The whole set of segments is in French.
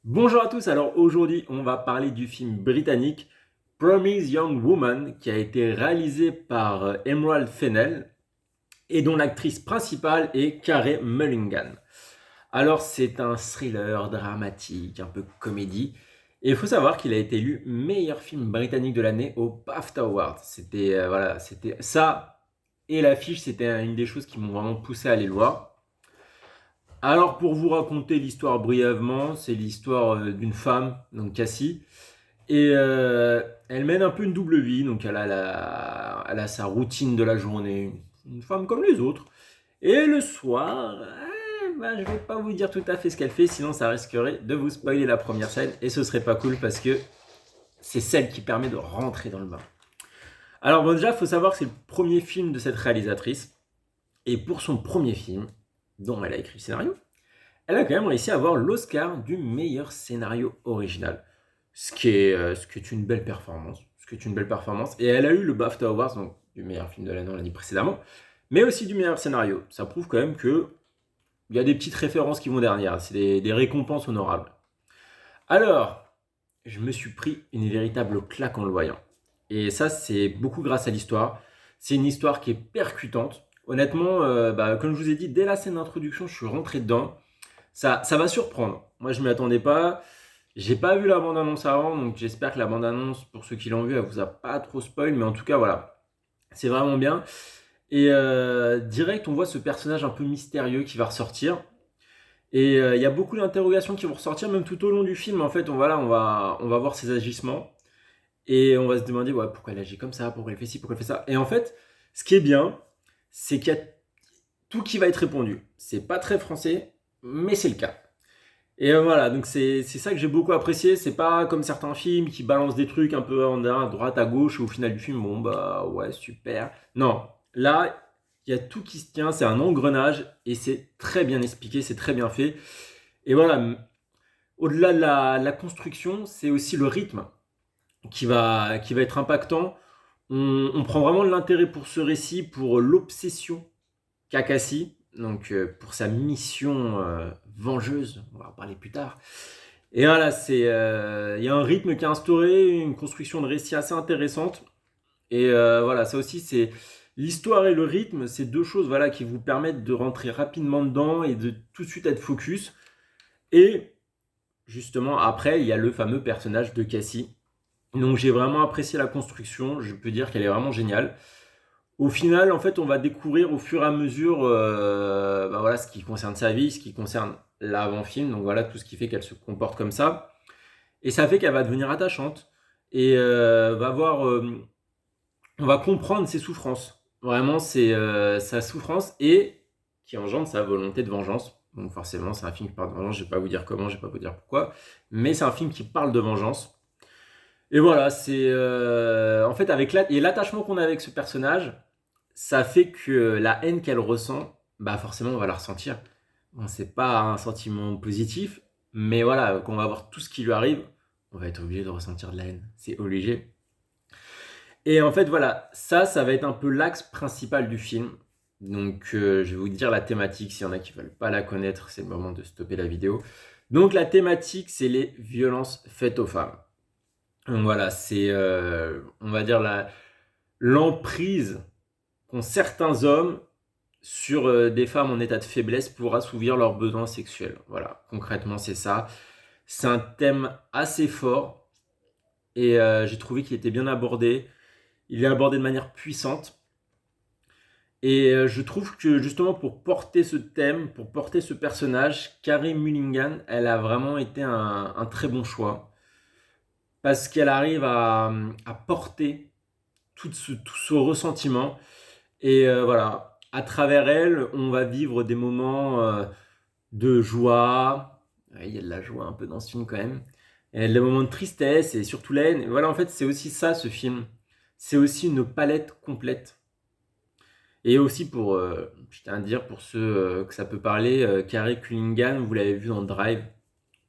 Bonjour à tous, alors aujourd'hui on va parler du film britannique Promise Young Woman qui a été réalisé par Emerald Fennell et dont l'actrice principale est Carey Mulligan. Alors c'est un thriller dramatique, un peu comédie, et il faut savoir qu'il a été élu meilleur film britannique de l'année au BAFTA Awards. C'était ça et l'affiche, c'était une des choses qui m'ont vraiment poussé à aller le voir. Alors pour vous raconter l'histoire brièvement, c'est l'histoire d'une femme, donc Cassie, et elle mène un peu une double vie, donc elle a sa routine de la journée, une femme comme les autres. Et le soir, je vais pas vous dire tout à fait ce qu'elle fait, sinon ça risquerait de vous spoiler la première scène, et ce serait pas cool parce que c'est celle qui permet de rentrer dans le bain. Alors bon, déjà, il faut savoir que c'est le premier film de cette réalisatrice, et pour son premier film, dont elle a écrit le scénario, elle a quand même réussi à avoir l'Oscar du meilleur scénario original. Ce qui est une belle performance. Ce qui est une belle performance. Et elle a eu le BAFTA Awards, donc du meilleur film de l'année, on l'a dit précédemment, mais aussi du meilleur scénario. Ça prouve quand même que il y a des petites références qui vont derrière. C'est des récompenses honorables. Alors, je me suis pris une véritable claque en le voyant. Et ça, c'est beaucoup grâce à l'histoire. C'est une histoire qui est percutante. Honnêtement, comme je vous ai dit, dès la scène d'introduction, je suis rentré dedans. Ça va surprendre. Moi, je m'y attendais pas. J'ai pas vu la bande-annonce avant, donc j'espère que la bande-annonce, pour ceux qui l'ont vue, elle vous a pas trop spoil, mais en tout cas, voilà, c'est vraiment bien. Et direct, on voit ce personnage un peu mystérieux qui va ressortir. Et il y a beaucoup d'interrogations qui vont ressortir, même tout au long du film. En fait, on va voir ses agissements. Et on va se demander, ouais, pourquoi elle agit comme ça, pourquoi elle fait ci, pourquoi elle fait ça. Et en fait, ce qui est bien, c'est qu'il y a tout qui va être répondu. C'est pas très français, mais c'est le cas. Et voilà, donc c'est ça que j'ai beaucoup apprécié. C'est pas comme certains films qui balancent des trucs un peu à droite, à gauche, et au final du film, bon bah ouais, super. Non, là, il y a tout qui se tient, c'est un engrenage, et c'est très bien expliqué, c'est très bien fait. Et voilà, au-delà de la construction, c'est aussi le rythme qui va être impactant. On prend vraiment de l'intérêt pour ce récit, pour l'obsession qu'a Cassie, donc pour sa mission vengeuse, on va en parler plus tard. Et voilà, il y a un rythme qui est instauré, une construction de récit assez intéressante. Et voilà, ça aussi, c'est l'histoire et le rythme, c'est deux choses voilà, qui vous permettent de rentrer rapidement dedans et de tout de suite être focus. Et justement, après, il y a le fameux personnage de Cassie. Donc j'ai vraiment apprécié la construction, je peux dire qu'elle est vraiment géniale. Au final, en fait, on va découvrir au fur et à mesure voilà, ce qui concerne sa vie, ce qui concerne l'avant-film, donc voilà tout ce qui fait qu'elle se comporte comme ça. Et ça fait qu'elle va devenir attachante et on va comprendre ses souffrances. Vraiment, c'est sa souffrance et qui engendre sa volonté de vengeance. Donc forcément, c'est un film qui parle de vengeance. Je vais pas vous dire comment, je vais pas vous dire pourquoi, mais c'est un film qui parle de vengeance. Et voilà, c'est en fait et l'attachement qu'on a avec ce personnage, ça fait que la haine qu'elle ressent, bah forcément on va la ressentir. Bon, c'est pas un sentiment positif, mais voilà, quand on va voir tout ce qui lui arrive, on va être obligé de ressentir de la haine. C'est obligé. Et en fait, voilà, ça va être un peu l'axe principal du film. Donc, je vais vous dire la thématique. S'il y en a qui veulent pas la connaître, c'est le moment de stopper la vidéo. Donc, la thématique, c'est les violences faites aux femmes. Donc voilà, c'est, on va dire, l'emprise qu'ont certains hommes sur des femmes en état de faiblesse pour assouvir leurs besoins sexuels. Voilà, concrètement, c'est ça. C'est un thème assez fort et j'ai trouvé qu'il était bien abordé. Il est abordé de manière puissante. Et je trouve que justement pour porter ce thème, pour porter ce personnage, Carey Mulligan, elle a vraiment été un très bon choix. Parce qu'elle arrive à porter tout ce ressentiment. Et voilà, à travers elle, on va vivre des moments de joie. Ouais, il y a de la joie un peu dans ce film quand même. Et des moments de tristesse et surtout la haine. Et voilà, en fait, c'est aussi ça ce film. C'est aussi une palette complète. Et aussi pour, je tiens à dire, pour ceux que ça peut parler, Carey Mulligan, vous l'avez vu dans Drive,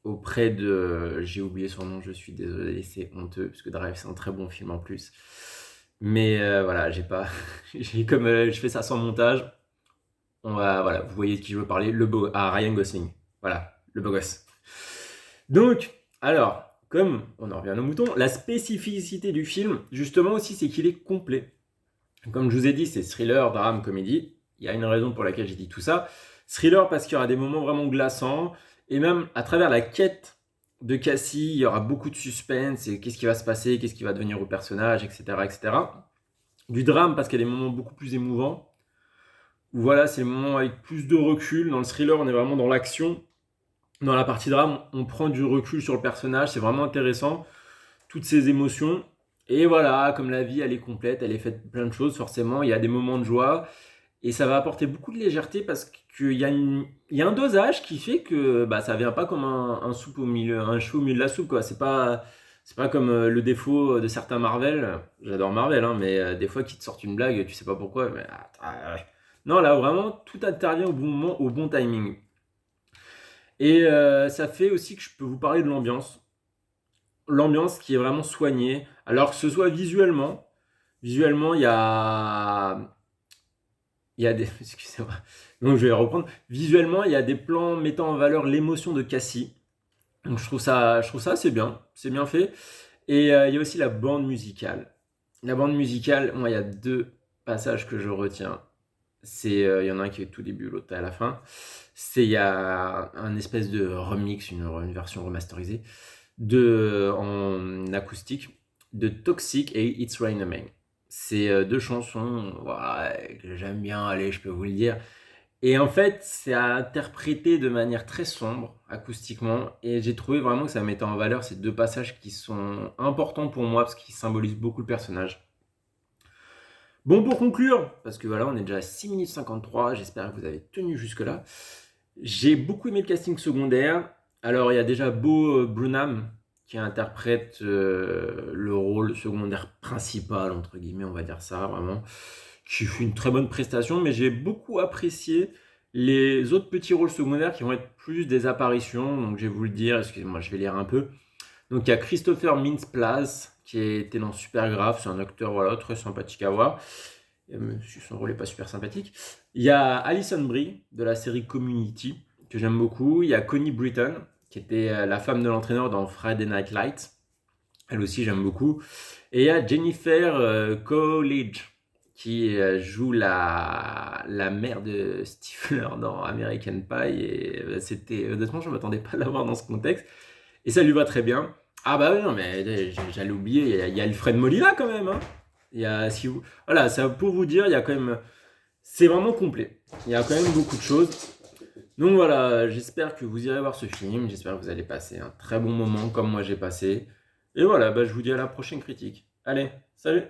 auprès de... J'ai oublié son nom, je suis désolé, c'est honteux, parce que Drive, c'est un très bon film en plus. Mais voilà, j'ai pas... comme je fais ça sans montage, voilà, vous voyez de qui je veux parler, Ryan Gosling. Voilà, le beau gosse. Donc, alors, comme on en revient à nos moutons, la spécificité du film, justement aussi, c'est qu'il est complet. Comme je vous ai dit, c'est thriller, drame, comédie. Il y a une raison pour laquelle j'ai dit tout ça. Thriller parce qu'il y aura des moments vraiment glaçants. Et même à travers la quête de Cassie, il y aura beaucoup de suspense. Et qu'est-ce qui va se passer, qu'est-ce qui va devenir au personnage, etc. etc. Du drame parce qu'il y a des moments beaucoup plus émouvants. Où voilà, c'est le moment avec plus de recul. Dans le thriller, on est vraiment dans l'action. Dans la partie drame, on prend du recul sur le personnage. C'est vraiment intéressant. Toutes ces émotions. Et voilà, comme la vie, elle est complète, elle est faite de plein de choses, forcément, il y a des moments de joie, et ça va apporter beaucoup de légèreté parce qu'il y a, il y a un dosage qui fait que bah, ça vient pas comme un soupe au milieu, un cheveu au milieu de la soupe, quoi. C'est pas comme le défaut de certains Marvel. J'adore Marvel, hein, mais des fois qu'ils te sortent une blague, tu sais pas pourquoi. Mais, ouais. Non, là vraiment, tout intervient au bon moment, au bon timing. Et ça fait aussi que je peux vous parler de l'ambiance. L'ambiance qui est vraiment soignée. Alors que ce soit visuellement, visuellement, il y a des, excusez-moi, donc je vais reprendre. Visuellement, il y a des plans mettant en valeur l'émotion de Cassie. Donc je trouve ça assez bien, c'est bien fait. Et il y a aussi la bande musicale. La bande musicale, moi, il y a deux passages que je retiens. Il y en a un qui est au tout début, l'autre à la fin. Il y a un espèce de remix, une version remasterisée en acoustique de Toxic et It's Rain a Man. C'est deux chansons ouais, que j'aime bien, allez, je peux vous le dire. Et en fait, c'est interprété de manière très sombre, acoustiquement, et j'ai trouvé vraiment que ça mettait en valeur ces deux passages qui sont importants pour moi parce qu'ils symbolisent beaucoup le personnage. Bon, pour conclure, parce que voilà, on est déjà à 6 minutes 53, j'espère que vous avez tenu jusque-là. J'ai beaucoup aimé le casting secondaire. Alors, il y a déjà Bo Burnham qui interprète le rôle secondaire principal, entre guillemets, on va dire ça, vraiment, qui fait une très bonne prestation, mais j'ai beaucoup apprécié les autres petits rôles secondaires qui vont être plus des apparitions, donc je vais vous le dire, excusez-moi, je vais lire un peu. Donc il y a Christopher Mintz-Plasse qui était dans Supergraph, c'est un acteur voilà, très sympathique à voir, même si son rôle n'est pas super sympathique. Il y a Alison Brie de la série Community, que j'aime beaucoup. Il y a Connie Britton, qui était la femme de l'entraîneur dans Friday Night Lights. Elle aussi, j'aime beaucoup. Et il y a Jennifer Coolidge, qui joue la mère de Stifler dans American Pie. Et honnêtement, je ne m'attendais pas à la voir dans ce contexte. Et ça lui va très bien. Ah bah oui, non, mais j'allais oublier, il y a Alfred Molina quand même. Hein. Il y a, si vous, voilà, ça pour vous dire, il y a quand même, c'est vraiment complet. Il y a quand même beaucoup de choses. Donc voilà, j'espère que vous irez voir ce film. J'espère que vous allez passer un très bon moment comme moi j'ai passé. Et voilà, bah, je vous dis à la prochaine critique. Allez, salut!